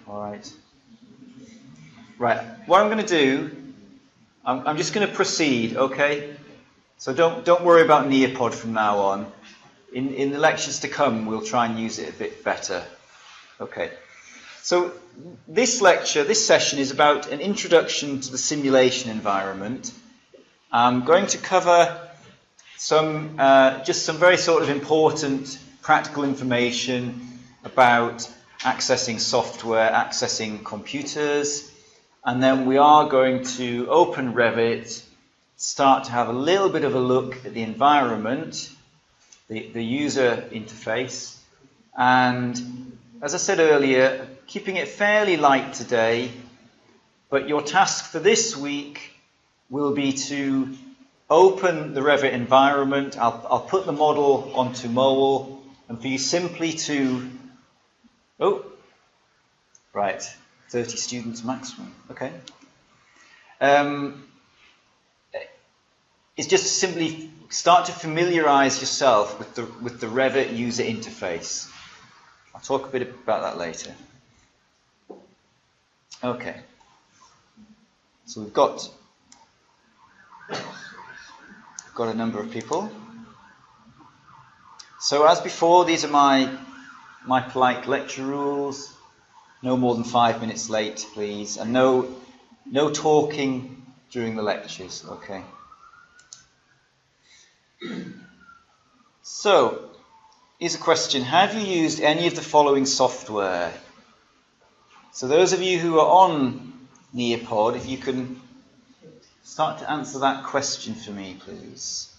All right. Right. What I'm going to do, I'm just going to proceed, okay? So don't worry about Nearpod from now on. In the lectures to come, we'll try and use it a bit better. Okay. So this lecture, this session is about an introduction to the simulation environment. I'm going to cover just some very sort of important practical information about accessing software, accessing computers, and then we are going to open Revit, start to have a little bit of a look at the environment, the user interface, and as I said earlier, keeping it fairly light today, but your task for this week will be to open the Revit environment. I'll put the model onto mobile, and for you simply to, right, 30 students maximum, okay. It's just to simply start to familiarize yourself with the Revit user interface. I'll talk a bit about that later. Okay. So we've got a number of people. So as before, these are my polite lecture rules. No more than 5 minutes late, please, and no talking during the lectures, okay? So, here's a question. Have you used any of the following software? So those of you who are on Nearpod, if you can start to answer that question for me, please.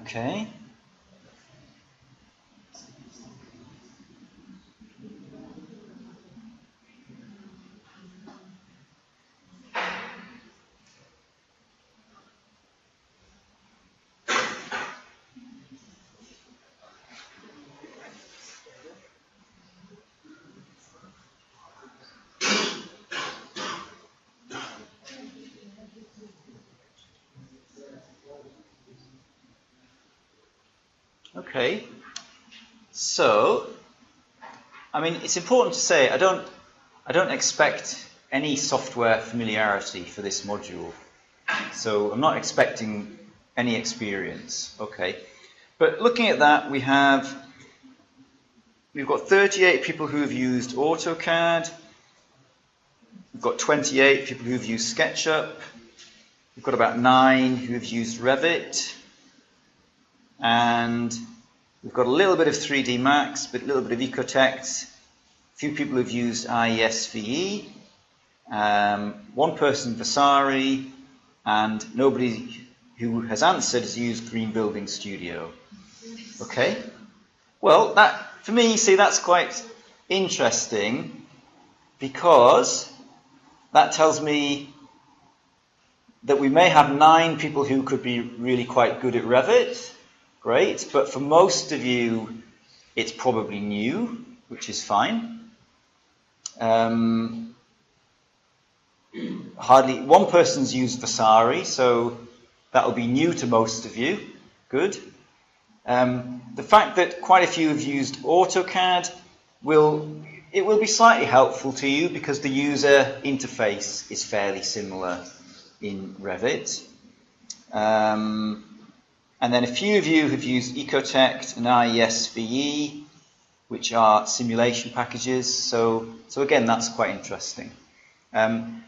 Okay. Okay, so, I mean, it's important to say I don't expect any software familiarity for this module. So I'm not expecting any experience, okay. But looking at that, we've got 38 people who have used AutoCAD. We've got 28 people who have used SketchUp. We've got about 9 who have used Revit. And we've got a little bit of 3D Max, but a little bit of Ecotect. A few people have used IESVE. One person Vasari, and nobody who has answered has used Green Building Studio. Okay? Well, that, for me, see, that's quite interesting because that tells me that we may have 9 people who could be really quite good at Revit. Great, but for most of you, it's probably new, which is fine. Hardly one person's used Vasari, so that will be new to most of you. Good. The fact that quite a few have used AutoCAD will be slightly helpful to you because the user interface is fairly similar in Revit. And then a few of you have used Ecotect and IESVE, which are simulation packages. So again, that's quite interesting.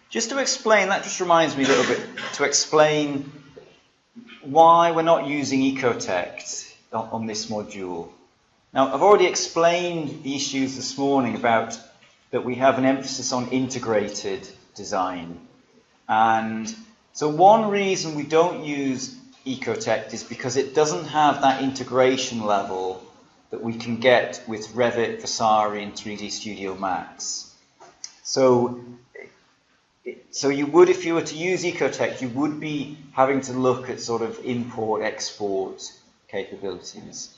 Just to explain, that just reminds me a little bit to explain why we're not using Ecotect on this module. Now, I've already explained the issues this morning about that we have an emphasis on integrated design. And so one reason we don't use Ecotect is because it doesn't have that integration level that we can get with Revit, Vasari, and 3D Studio Max. So So you would, if you were to use Ecotect, you would be having to look at sort of import-export capabilities.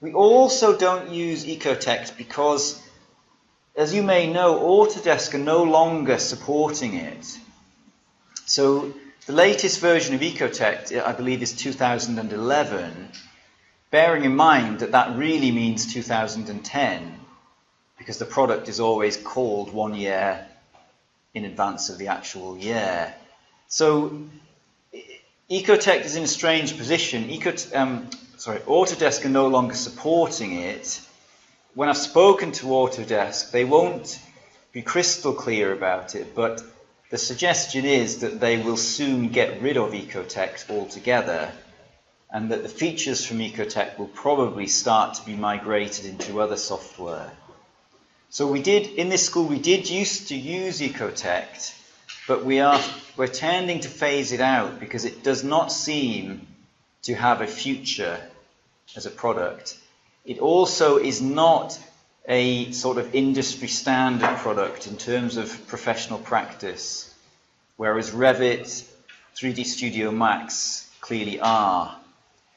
We also don't use Ecotect because, as you may know, Autodesk are no longer supporting it. So the latest version of Ecotect, I believe, is 2011, bearing in mind that that really means 2010, because the product is always called 1 year in advance of the actual year. So Ecotect is in a strange position. Autodesk are no longer supporting it. When I've spoken to Autodesk, they won't be crystal clear about it, but the suggestion is that they will soon get rid of Ecotect altogether, and that the features from Ecotect will probably start to be migrated into other software. So in this school, we did used to use Ecotect, but we're tending to phase it out because it does not seem to have a future as a product. It also is not a sort of industry standard product in terms of professional practice, whereas Revit, 3D Studio Max clearly are.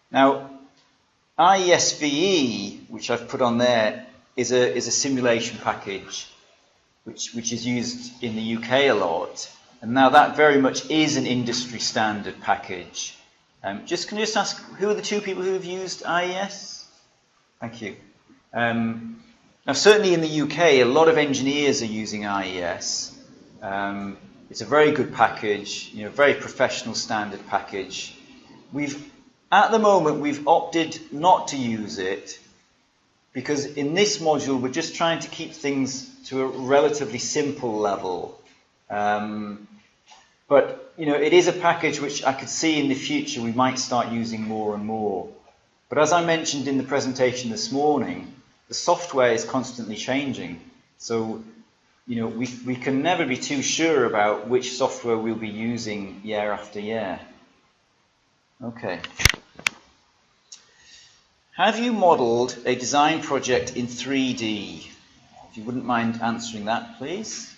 Now, IESVE, which I've put on there, is a simulation package which is used in the UK a lot, and now that very much is an industry standard package. Can you just ask, who are the two people who have used IES? Thank you. Now certainly in the UK, a lot of engineers are using IES. It's a very good package, very professional standard package. At the moment, we've opted not to use it because in this module, we're just trying to keep things to a relatively simple level. But it is a package which I could see in the future we might start using more and more. But as I mentioned in the presentation this morning, the software is constantly changing. So, we can never be too sure about which software we'll be using year after year. Okay. Have you modeled a design project in 3D? If you wouldn't mind answering that, please.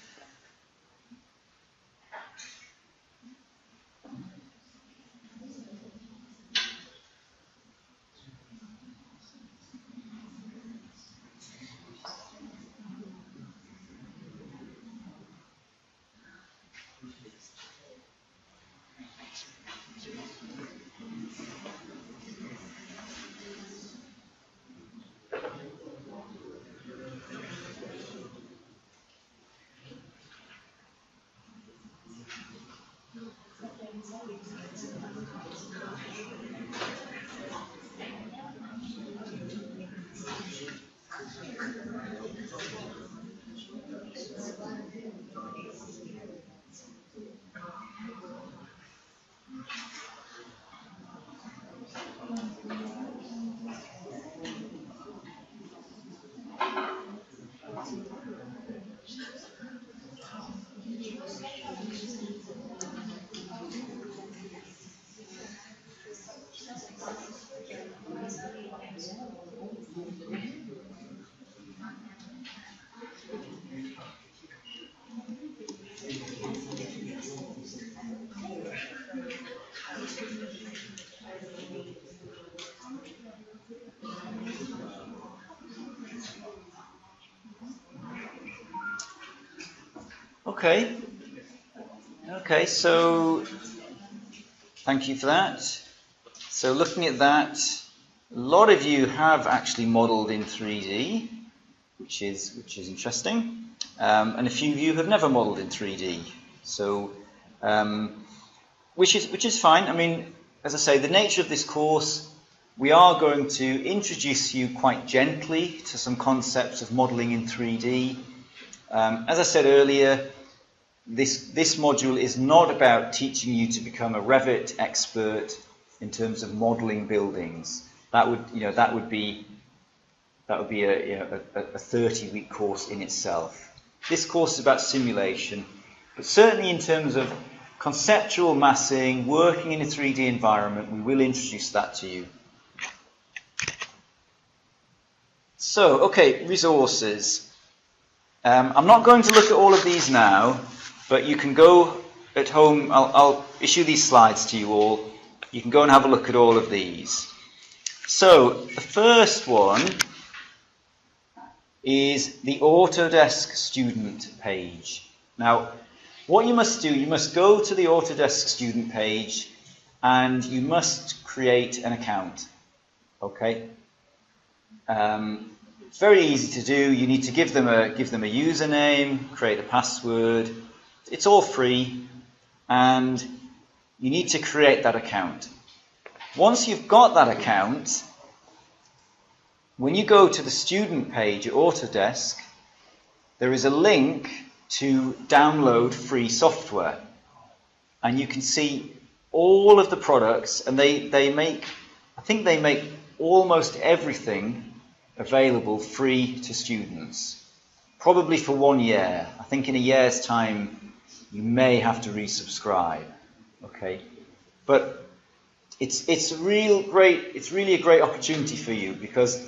Okay, so thank you for that. So looking at that, a lot of you have actually modeled in 3D, which is interesting, and a few of you have never modeled in 3D. So, which is fine. I mean, as I say, the nature of this course, we are going to introduce you quite gently to some concepts of modeling in 3D. As I said earlier, this module is not about teaching you to become a Revit expert in terms of modeling buildings. That would be a 30-week course in itself. This course is about simulation, but certainly in terms of conceptual massing, working in a 3D environment, we will introduce that to you. So, okay, resources. I'm not going to look at all of these now, But you can go at home, I'll issue these slides to you all. You can go and have a look at all of these. So, the first one is the Autodesk student page. Now, what you must do, you must go to the Autodesk student page and you must create an account. Okay? It's very easy to do. You need to give them a username, create a password. It's all free, and you need to create that account. Once you've got that account, when you go to the student page at Autodesk, there is a link to download free software. And you can see all of the products, and they make almost everything available free to students. Probably for 1 year. I think in a year's time you may have to resubscribe. Okay? But it's really a great opportunity for you because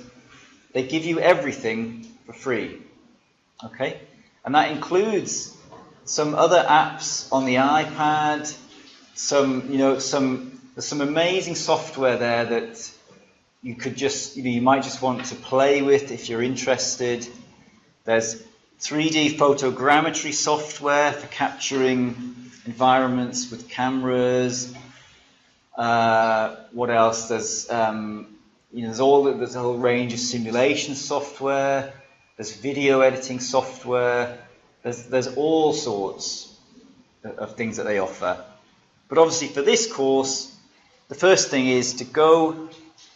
they give you everything for free. Okay? And that includes some other apps on the iPad, there's some amazing software there that you could you might just want to play with if you're interested. There's 3D photogrammetry software for capturing environments with cameras. What else? There's there's a whole range of simulation software. There's video editing software. There's all sorts of things that they offer. But obviously for this course, the first thing is to go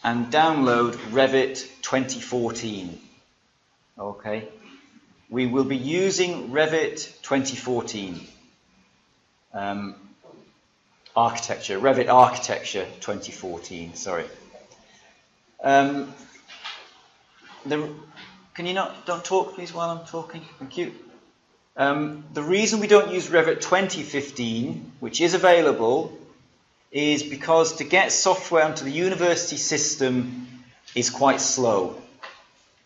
and download Revit 2014. Okay? We will be using Revit 2014. Revit Architecture 2014, sorry. Can you don't talk please while I'm talking? Thank you. The reason we don't use Revit 2015, which is available, is because to get software onto the university system is quite slow.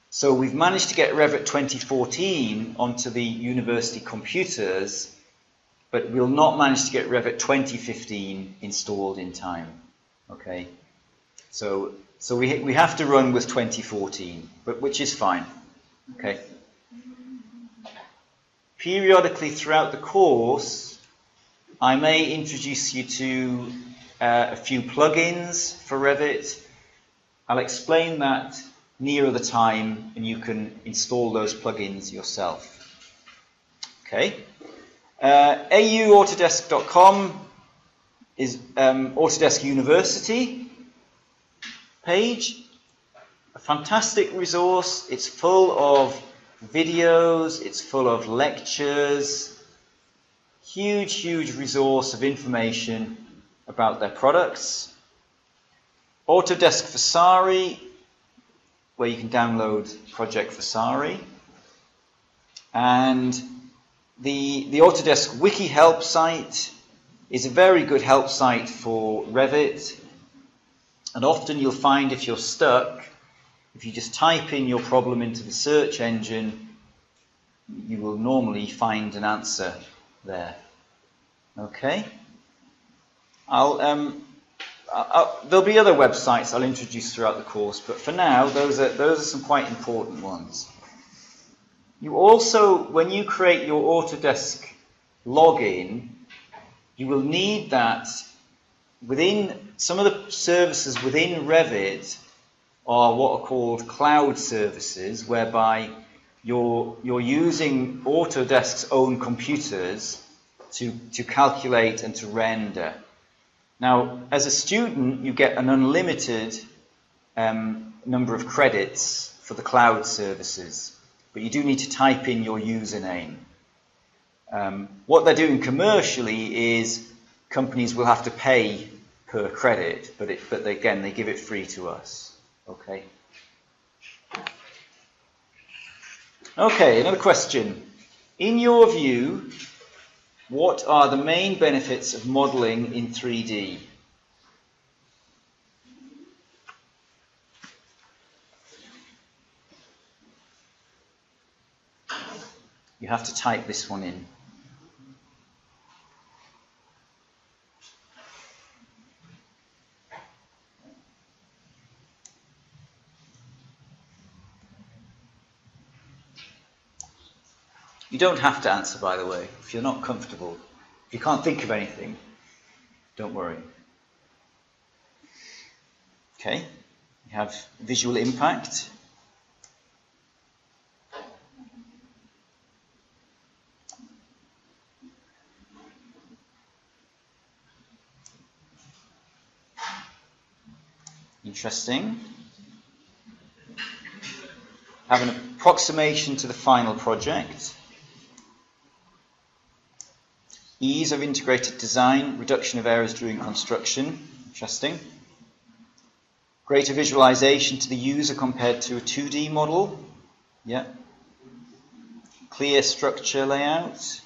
So we've managed to get Revit 2014 onto the university computers, but we'll not manage to get Revit 2015 installed in time. Okay, so we have to run with 2014, but which is fine. Okay. Periodically throughout the course, I may introduce you to a few plugins for Revit. I'll explain that nearer the time, and you can install those plugins yourself. Okay. auautodesk.com is Autodesk University page. A fantastic resource. It's full of videos, it's full of lectures, huge resource of information about their products. Autodesk Vasari, where you can download Project Vasari. And the Autodesk Wiki help site is a very good help site for Revit. And often you'll find if you're stuck, if you just type in your problem into the search engine, you will normally find an answer there. Okay? There'll be other websites I'll introduce throughout the course, but for now, those are some quite important ones. You also, when you create your Autodesk login, you will need that within some of the services within Revit are what are called cloud services, whereby you're using Autodesk's own computers to calculate and to render. Now, as a student, you get an unlimited number of credits for the cloud services, but you do need to type in your username. What they're doing commercially is companies will have to pay per credit, but again, they give it free to us. Okay. Okay, another question. In your view, what are the main benefits of modeling in 3D? You have to type this one in. don't have to answer, by the way, if you're not comfortable. If you can't think of anything, don't worry. Okay, we have visual impact. Interesting. Have an approximation to the final project. Ease of integrated design, reduction of errors during construction. Interesting. Greater visualization to the user compared to a 2D model. Yeah. Clear structure layout.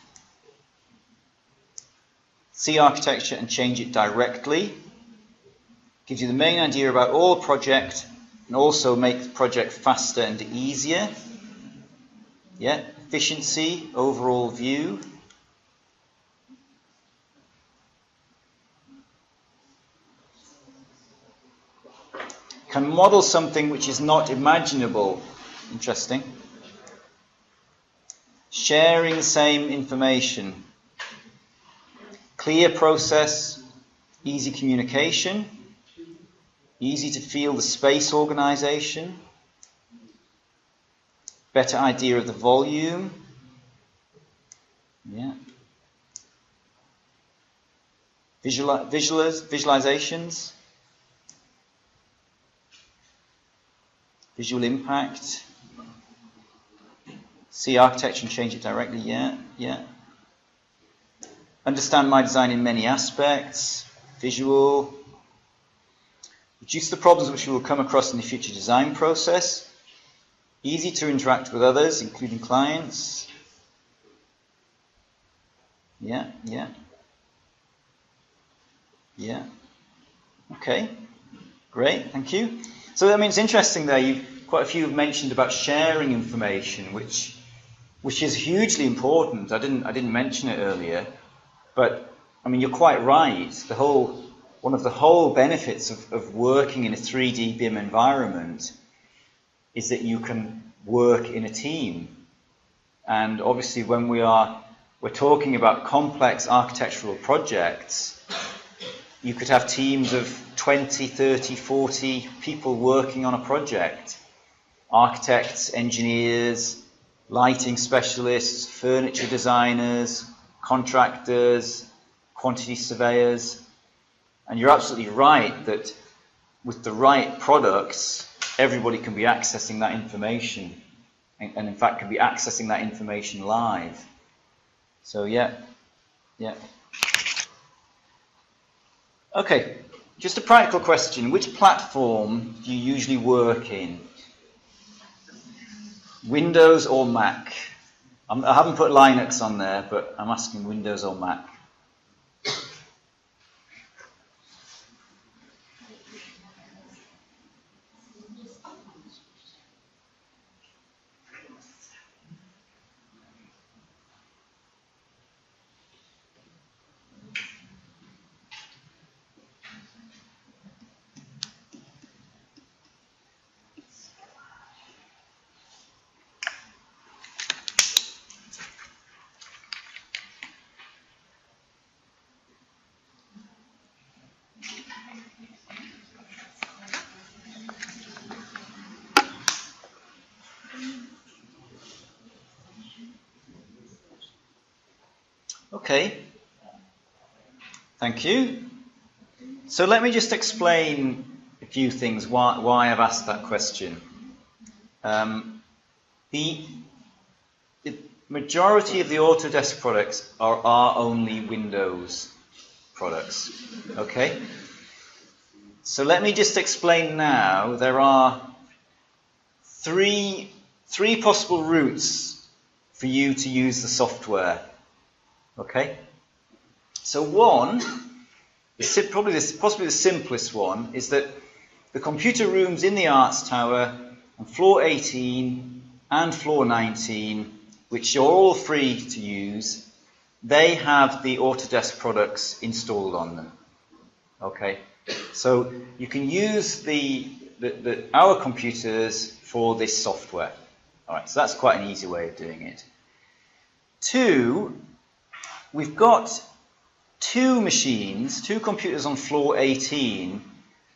See architecture and change it directly. Gives you the main idea about all the project and also make the project faster and easier. Yeah. Efficiency, overall view. Can model something which is not imaginable. Interesting. Sharing the same information. Clear process, easy communication, easy to feel the space organization, better idea of the volume. Yeah. Visualizations. Visual impact. See architecture and change it directly. Yeah, yeah. Understand my design in many aspects. Visual. Reduce the problems which you will come across in the future design process. Easy to interact with others, including clients. Yeah, yeah. Yeah. Okay. Great, thank you. So I mean, it's interesting there. Quite a few have mentioned about sharing information, which is hugely important. I didn't mention it earlier, but I mean, you're quite right. One of the whole benefits of working in a 3D BIM environment is that you can work in a team. And obviously, when we're talking about complex architectural projects, you could have teams of 20, 30, 40 people working on a project. Architects, engineers, lighting specialists, furniture designers, contractors, quantity surveyors. And you're absolutely right that with the right products, everybody can be accessing that information. And in fact, can be accessing that information live. So yeah. Okay, just a practical question. Which platform do you usually work in? Windows or Mac? I haven't put Linux on there, but I'm asking Windows or Mac. Okay, thank you. So let me just explain a few things why I've asked that question. The majority of the Autodesk products are only Windows products. Okay? So let me just explain now. There are three possible routes for you to use the software. Okay? So one, possibly the simplest one, is that the computer rooms in the Arts Tower on floor 18 and floor 19, which are all free to use, they have the Autodesk products installed on them. Okay? So you can use our computers for this software. All right, so that's quite an easy way of doing it. Two, we've got two computers on floor 18,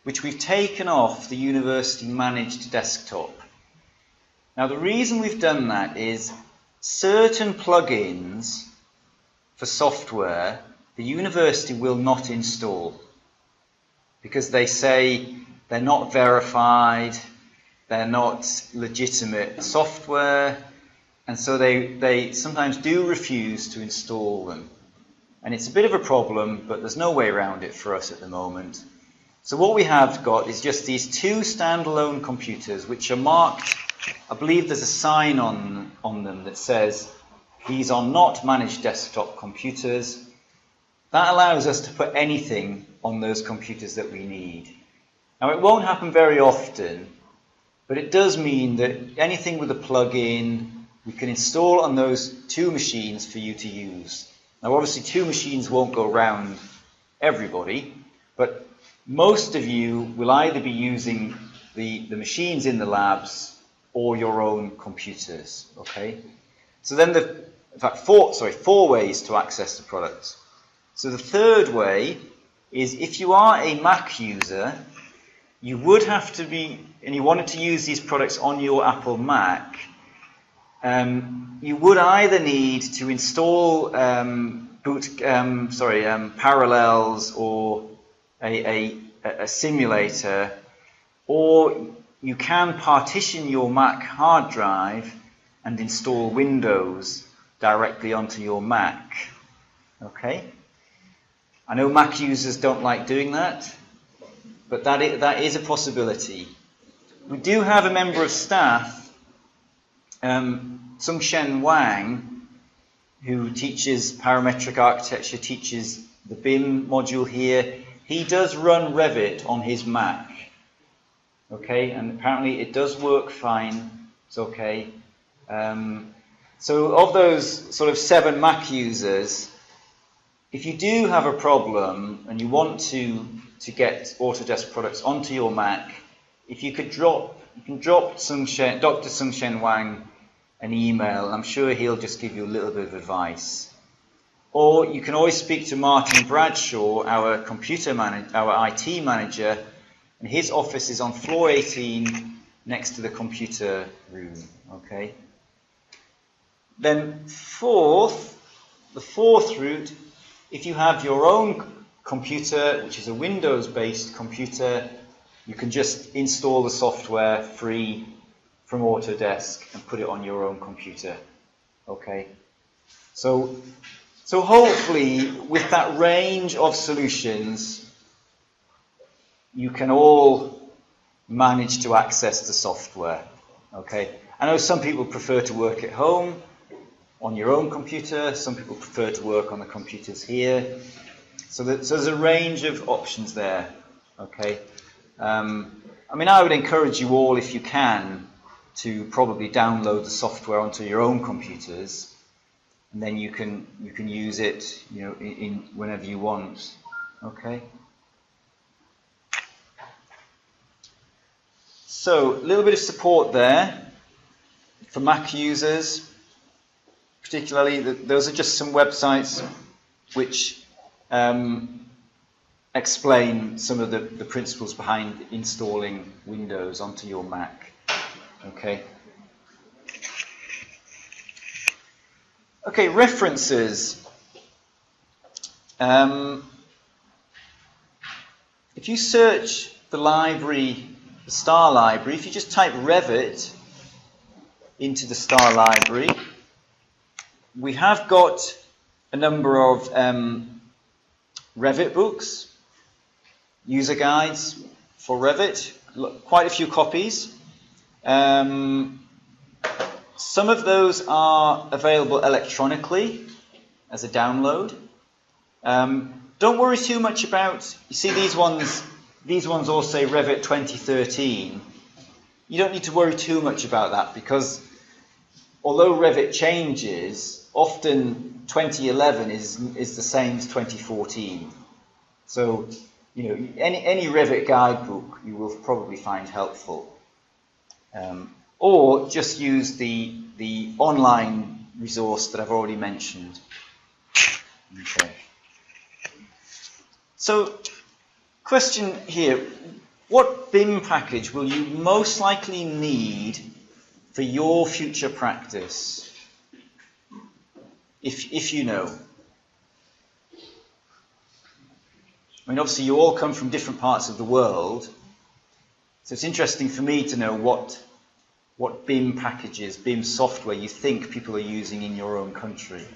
which we've taken off the university managed desktop. Now the reason we've done that is certain plugins for software the university will not install because they say they're not verified, they're not legitimate software, and so they sometimes do refuse to install them. And it's a bit of a problem, but there's no way around it for us at the moment. So what we have got is just these two standalone computers which are marked, I believe there's a sign on them that says these are not managed desktop computers. That allows us to put anything on those computers that we need. Now it won't happen very often, but it does mean that anything with a plug-in we can install on those two machines for you to use. Now obviously two machines won't go round everybody, but most of you will either be using the machines in the labs or your own computers, okay? So then in fact, four ways to access the products. So the third way is if you are a Mac user, you would have to be, and you wanted to use these products on your Apple Mac, you would either need to install Parallels or a simulator, or you can partition your Mac hard drive and install Windows directly onto your Mac. Okay? I know Mac users don't like doing that, but that is a possibility. We do have a member of staff, Sung-Shen Wang, who teaches parametric architecture, teaches the BIM module here. He does run Revit on his Mac. Okay, and apparently it does work fine. It's okay. So of those sort of 7 Mac users, if you do have a problem and you want to get Autodesk products onto your Mac, if you could drop Dr. Sung-Shen Wang an email, and I'm sure he'll just give you a little bit of advice. Or you can always speak to Martin Bradshaw, our IT manager, and his office is on floor 18 next to the computer room. Okay. Then the fourth route, if you have your own computer, which is a Windows-based computer, you can just install the software free from Autodesk and put it on your own computer. Okay. So hopefully with that range of solutions, you can all manage to access the software. Okay. I know some people prefer to work at home on your own computer. Some people prefer to work on the computers here. So there's a range of options there. Okay. I mean, I would encourage you all, if you can, to probably download the software onto your own computers, and then you can use it, you know, in whenever you want. Okay. So a little bit of support there for Mac users, particularly. Those are just some websites which explain some of the principles behind installing Windows onto your Mac. Okay. Okay, references. If you search the library, the STAR library, if you just type Revit into the STAR library, we have got a number of Revit books, user guides for Revit, quite a few copies. Some of those are available electronically as a download. Don't worry too much about, you see these ones all say Revit 2013. You don't need to worry too much about that, because although Revit changes, often 2011 is the same as 2014. So, you know, any Revit guidebook you will probably find helpful. Or just use the online resource that I've already mentioned. Okay. So, question here, what BIM package will you most likely need for your future practice? If you know. I mean, obviously you all come from different parts of the world, so it's interesting for me to know what BIM packages, BIM software you think people are using in your own country.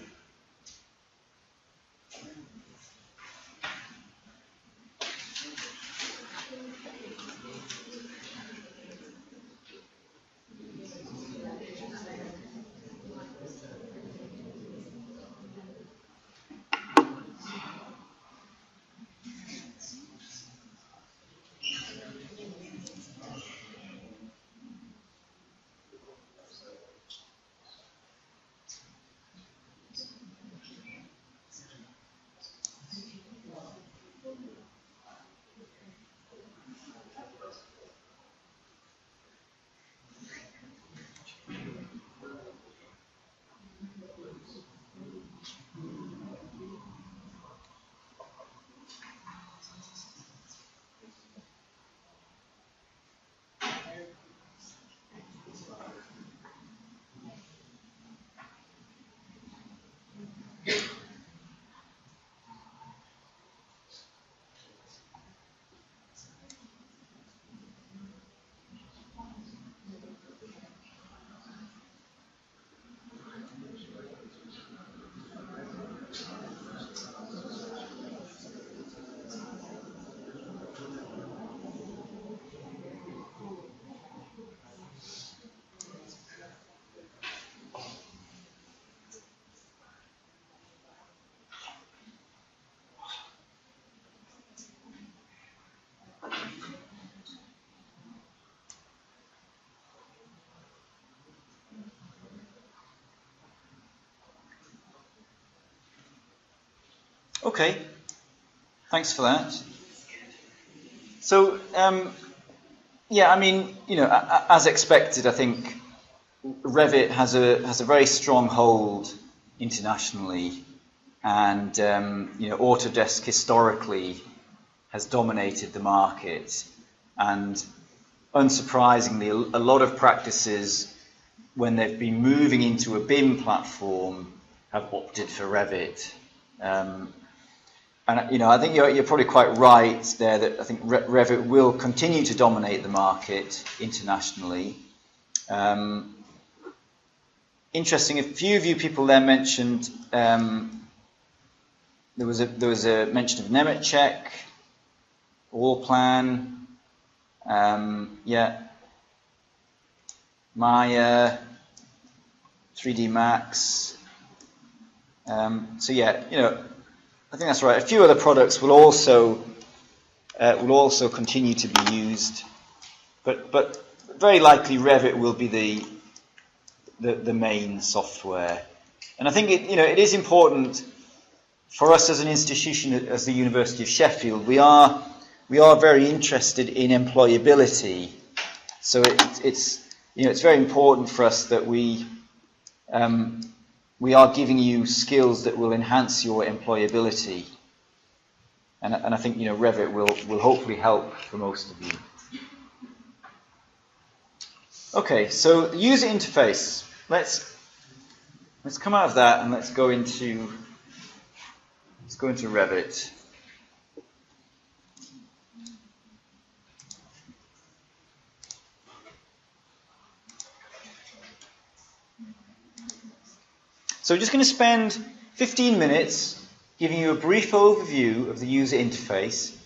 Okay, thanks for that. So, yeah, I mean, you know, as expected, I think Revit has a very strong hold internationally, and you know, Autodesk historically has dominated the market, and unsurprisingly, a lot of practices, when they've been moving into a BIM platform, have opted for Revit. And you know, I think you're probably quite right there that I think Revit will continue to dominate the market internationally. Interesting, a few of you people there mentioned there was a mention of Nemetschek, Allplan, yeah, Maya, 3D Max. So yeah, you know, I think that's right. A few other products will also continue to be used, but very likely Revit will be the main software. And I think it is important for us as an institution, as the University of Sheffield. We are very interested in employability. So it's very important for us that we are giving you skills that will enhance your employability. And I think Revit will hopefully help for most of you. Okay, so the user interface. Let's come out of that and let's go into Revit. So we're just going to spend 15 minutes giving you a brief overview of the user interface.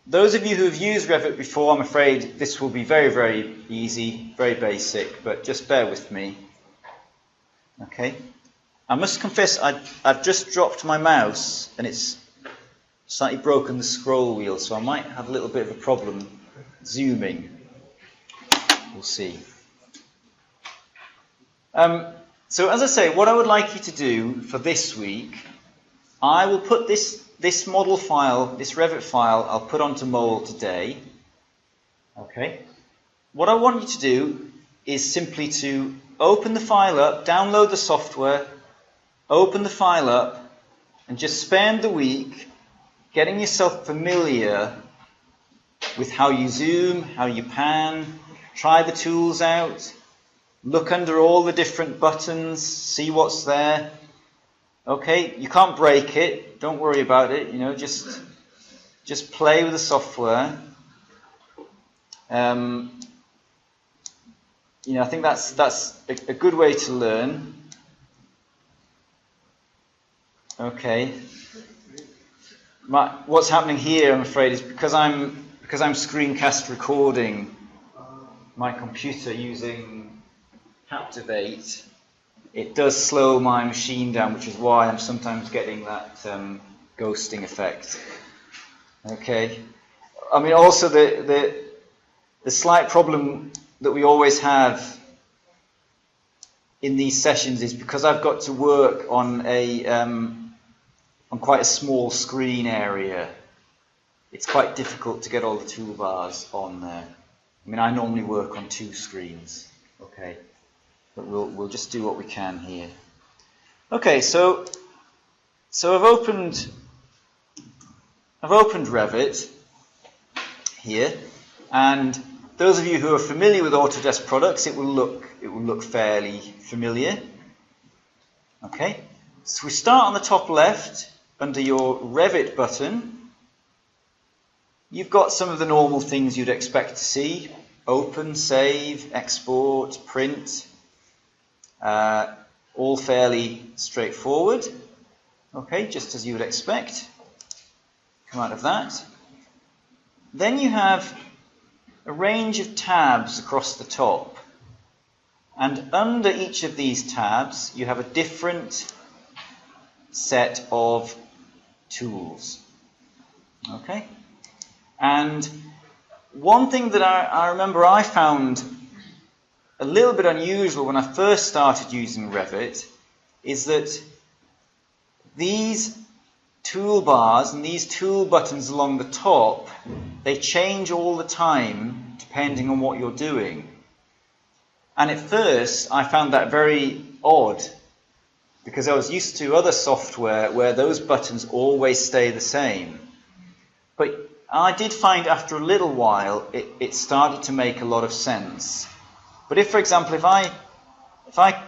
Those of you who have used Revit before, I'm afraid this will be very, very easy, very basic, but just bear with me. Okay. I must confess, I've just dropped my mouse and it's slightly broken the scroll wheel, so I might have a little bit of a problem zooming. We'll see. So as I say, what I would like you to do for this week, I will put this model file, this Revit file, I'll put onto Mole today. Okay. What I want you to do is simply to open the file up, download the software, open the file up, and just spend the week getting yourself familiar with how you zoom, how you pan, try the tools out, look under all the different buttons, see what's there. Okay, you can't break it, don't worry about it, just play with the software. I think that's a good way to learn. Okay. What's happening here, I'm afraid, is because I'm screencast recording my computer using Captivate, it does slow my machine down, which is why I'm sometimes getting that ghosting effect. Okay. I mean, also the slight problem that we always have in these sessions is because I've got to work on quite a small screen area. It's quite difficult to get all the toolbars on there. I mean, I normally work on 2 screens. Okay, but we'll just do what we can here. Okay, so I've opened Revit here, and those of you who are familiar with Autodesk products, it will look fairly familiar. Okay, so we start on the top left under your Revit button. You've got some of the normal things you'd expect to see: open, save, export, print. All fairly straightforward. Okay, just as you would expect. Come out of that. Then you have a range of tabs across the top, and under each of these tabs you have a different set of tools. Okay, and one thing that I remember I found a little bit unusual when I first started using Revit is that these toolbars and these tool buttons along the top, they change all the time depending on what you're doing. And at first I found that very odd, because I was used to other software where those buttons always stay the same. But I did find after a little while it started to make a lot of sense. But if, for example, if I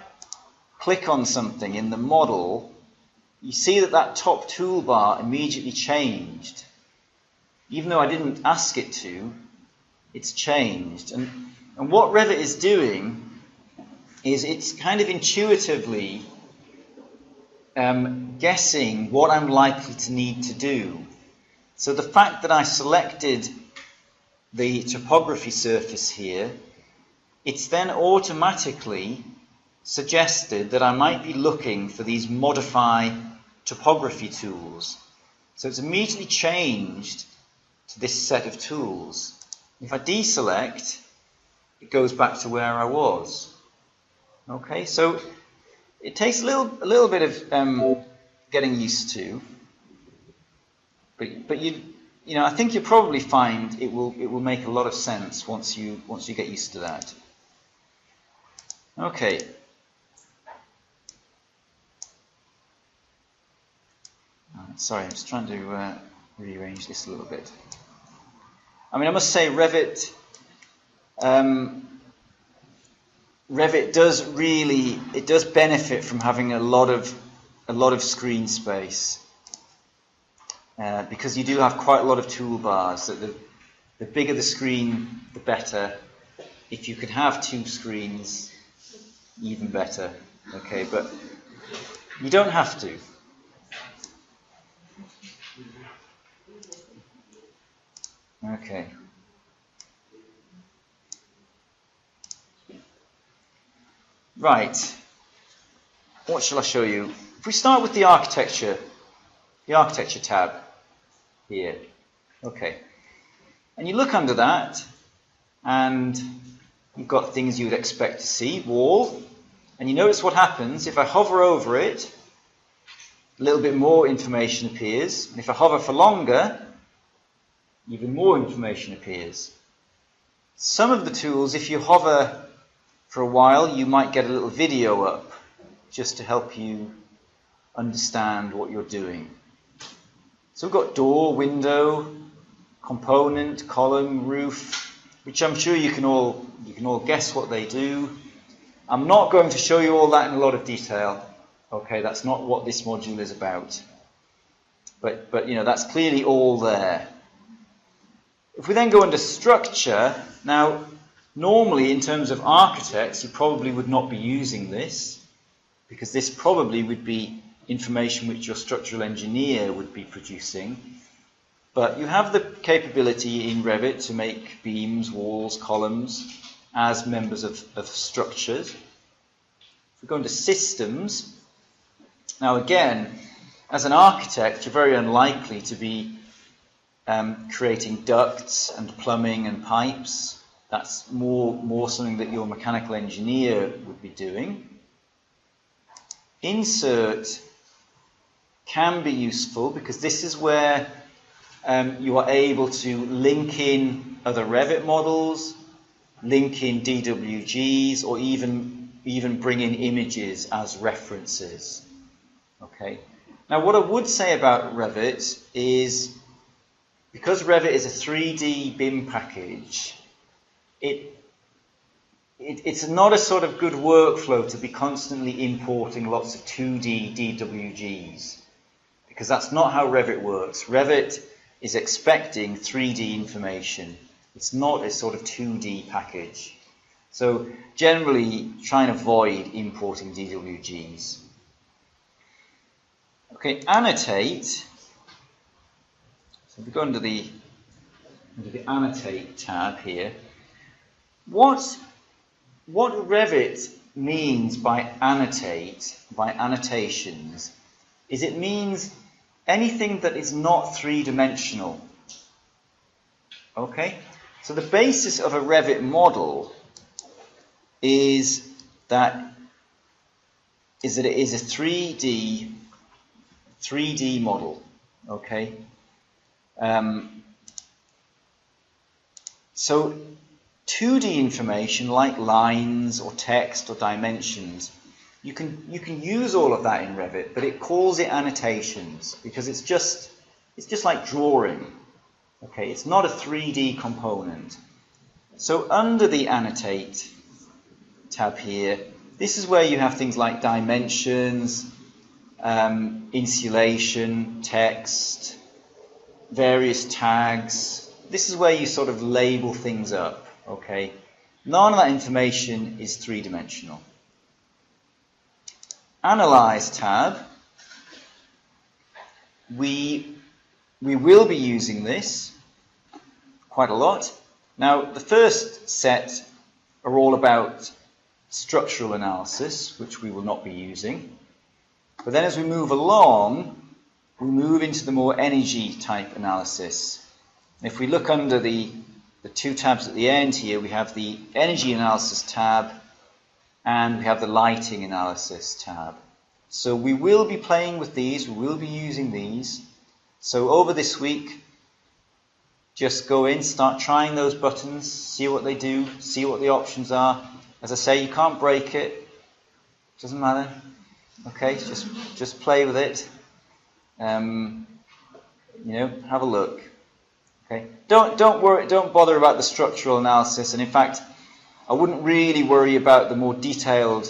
click on something in the model, you see that top toolbar immediately changed. Even though I didn't ask it to, it's changed. And what Revit is doing is it's kind of intuitively guessing what I'm likely to need to do. So the fact that I selected the topography surface here, it's then automatically suggested that I might be looking for these modify topography tools. So it's immediately changed to this set of tools. If I deselect, it goes back to where I was. Okay, so it takes a little bit of getting used to, but I think you'll probably find it will make a lot of sense once you get used to that. Okay. Sorry, I'm just trying to rearrange this a little bit. I mean, I must say Revit does benefit from having a lot of screen space, because you do have quite a lot of toolbars. That the bigger the screen, the better. If you could have 2 screens, even better. Okay, but you don't have to. Okay. Right. What shall I show you? If we start with the architecture tab here. Okay. And you look under that, and you've got things you would expect to see. Wall. And you notice what happens if I hover over it, a little bit more information appears. And if I hover for longer, even more information appears. Some of the tools, if you hover for a while, you might get a little video up just to help you understand what you're doing. So we've got door, window, component, column, roof, which I'm sure you can all guess what they do. I'm not going to show you all that in a lot of detail. Okay, that's not what this module is about. But you know, that's clearly all there. If we then go under structure, now normally in terms of architects, you probably would not be using this, because this probably would be information which your structural engineer would be producing. But you have the capability in Revit to make beams, walls, columns as members of structures. If we go into systems, now again, as an architect, you're very unlikely to be creating ducts and plumbing and pipes. That's more something that your mechanical engineer would be doing. Insert can be useful because this is where you are able to link in other Revit models, link in DWGs, or even bring in images as references. Okay. Now, what I would say about Revit is, because Revit is a 3D BIM package, it's not a sort of good workflow to be constantly importing lots of 2D DWGs, because that's not how Revit works. Revit is expecting 3D information. It's not a sort of 2D package. So generally try and avoid importing DWGs. Okay, annotate. So if we go under the annotate tab here, what Revit means by annotate, by annotations, is it means anything that is not three-dimensional. Okay? So the basis of a Revit model is that it is a 3D model. Okay? So 2D information like lines or text or dimensions, you can use all of that in Revit, but it calls it annotations because it's just like drawing. Okay, it's not a 3D component. So under the annotate tab here, this is where you have things like dimensions, insulation, text, various tags. This is where you sort of label things up. Okay, none of that information is three-dimensional. Analyze tab. We will be using this quite a lot. Now, the first set are all about structural analysis, which we will not be using. But then as we move along, we move into the more energy type analysis. If we look under the two tabs at the end here, we have the energy analysis tab and we have the lighting analysis tab. So we will be playing with these, we will be using these. So over this week, just go in, start trying those buttons, see what they do, see what the options are. As I say, you can't break it, doesn't matter. Okay, just play with it. You know, have a look. Okay, don't worry, don't bother about the structural analysis, and in fact, I wouldn't really worry about the more detailed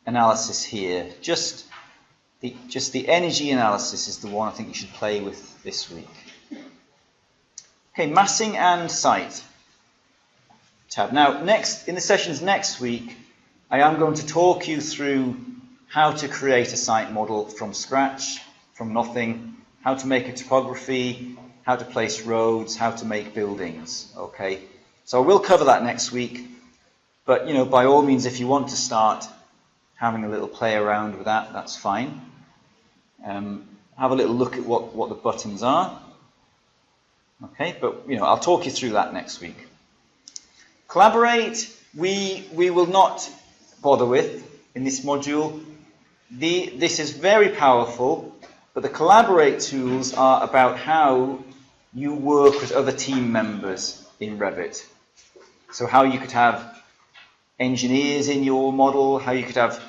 analysis here. Just the energy analysis is the one I think you should play with this week. Okay, massing and site tab. Now, in the sessions next week, I am going to talk you through how to create a site model from scratch, from nothing, how to make a topography, how to place roads, how to make buildings. Okay, so I will cover that next week. But you know, by all means, if you want to start having a little play around with that, that's fine. Have a little look at what the buttons are. Okay, but you know, I'll talk you through that next week. Collaborate, we will not bother with in this module. This is very powerful, but the Collaborate tools are about how you work with other team members in Revit. So how you could have engineers in your model, how you could have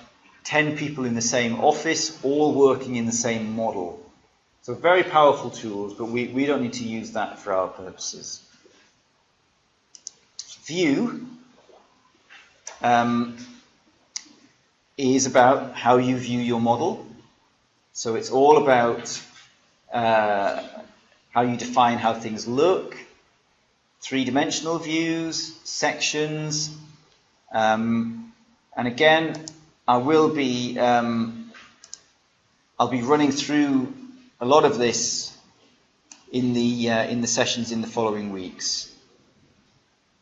10 people in the same office all working in the same model. So very powerful tools, but we don't need to use that for our purposes. View is about how you view your model. So it's all about how you define how things look, three-dimensional views, sections, and again, I'll be running through a lot of this in the sessions in the following weeks.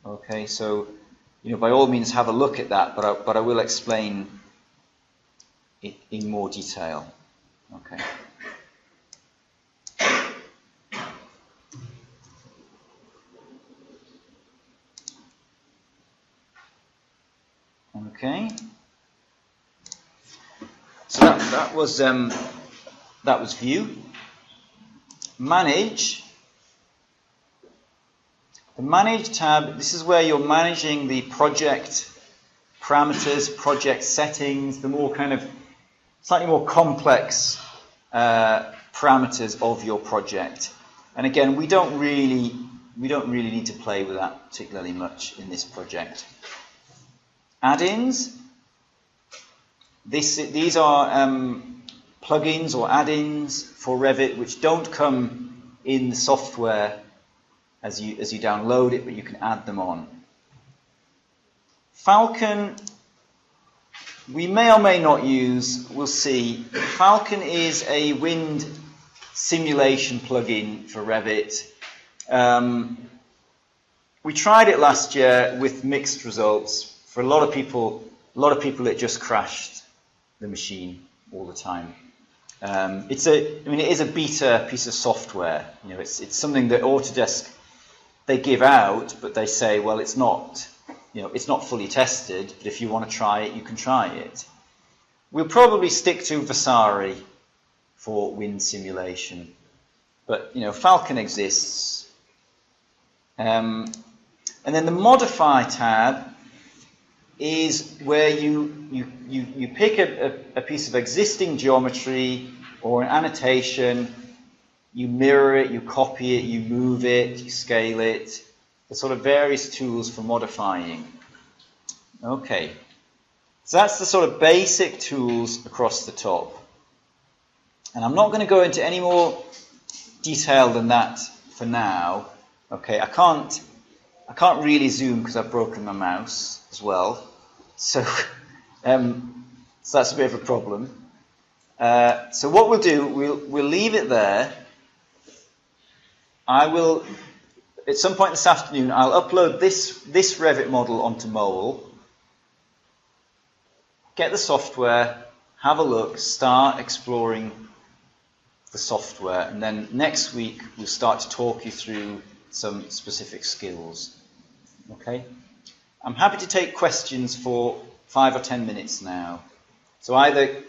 Okay, so by all means have a look at that, but I will explain it in more detail. Okay. Okay. So that was view. Manage. The Manage tab, this is where you're managing the project parameters, project settings, the more kind of slightly more complex parameters of your project. And again, we don't really need to play with that particularly much in this project. Add-ins. These are plugins or add-ins for Revit which don't come in the software as you download it, but you can add them on. Falcon, we may or may not use, we'll see. Falcon is a wind simulation plugin for Revit. We tried it last year with mixed results. For a lot of people it just crashed the machine all the time. It is a beta piece of software. It's something that Autodesk, they give out, but they say, well, it's not fully tested, but if you want to try it, you can try it. We'll probably stick to Vasari for wind simulation, but Falcon exists. And then the Modify tab is where you pick a piece of existing geometry or an annotation, you mirror it, you copy it, you move it, you scale it. The sort of various tools for modifying. Okay, so that's the sort of basic tools across the top. And I'm not going to go into any more detail than that for now. Okay, I can't really zoom because I've broken my mouse as well. So that's a bit of a problem. So what we'll do, we'll leave it there. I will, at some point this afternoon, I'll upload this Revit model onto Mole, get the software, have a look, start exploring the software, and then next week we'll start to talk you through some specific skills. Okay? I'm happy to take questions for 5 or 10 minutes now. So either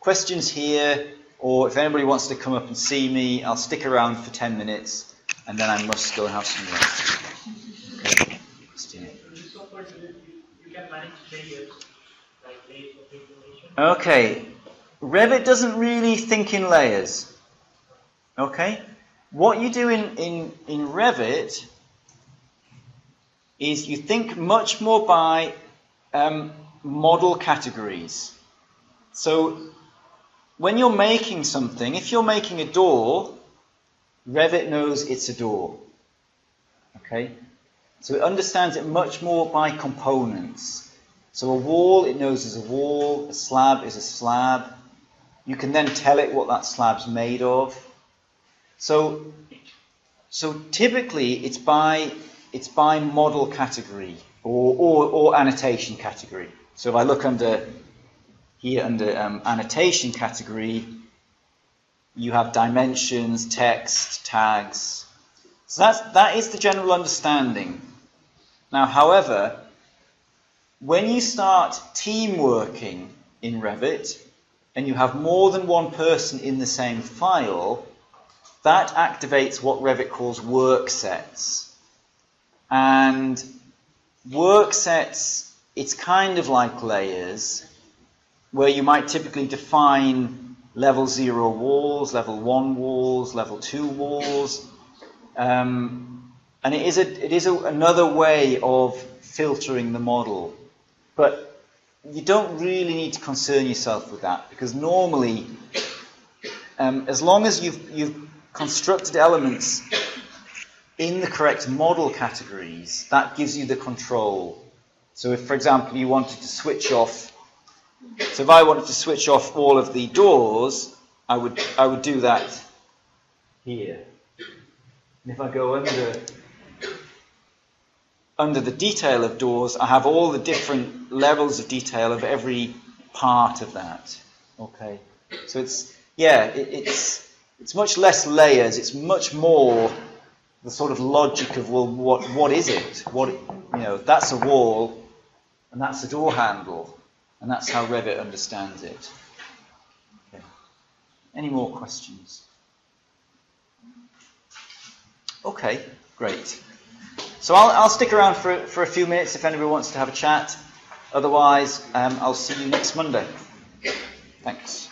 questions here, or if anybody wants to come up and see me, I'll stick around for 10 minutes, and then I must go and have some rest. Okay. Christina. You can manage layers, like layers of information. Okay. Revit doesn't really think in layers. Okay? What you do in Revit is you think much more by model categories. So when you're making something, if you're making a door, Revit knows it's a door. Okay? So it understands it much more by components. So a wall, it knows is a wall, a slab is a slab. You can then tell it what that slab's made of. So typically it's by model category or annotation category. So if I look under annotation category, you have dimensions, text, tags. So that is the general understanding. Now, however, when you start team working in Revit and you have more than one person in the same file, that activates what Revit calls work sets. And work sets it's kind of like layers, where you might typically define level 0 walls, level 1 walls, level 2 walls. And it is another way of filtering the model. But you don't really need to concern yourself with that, because normally, as long as you've constructed elements in the correct model categories, that gives you the control. So if, for example, you wanted to switch off, so if I wanted to switch off all of the doors, I would do that here. And if I go under the detail of doors, I have all the different levels of detail of every part of that. Okay, so it's much less layers. It's much more the sort of logic of, well, what is it? That's a wall, and that's a door handle, and that's how Revit understands it. Okay. Any more questions? Okay, great. So I'll stick around for a few minutes if anybody wants to have a chat. Otherwise, I'll see you next Monday. Thanks.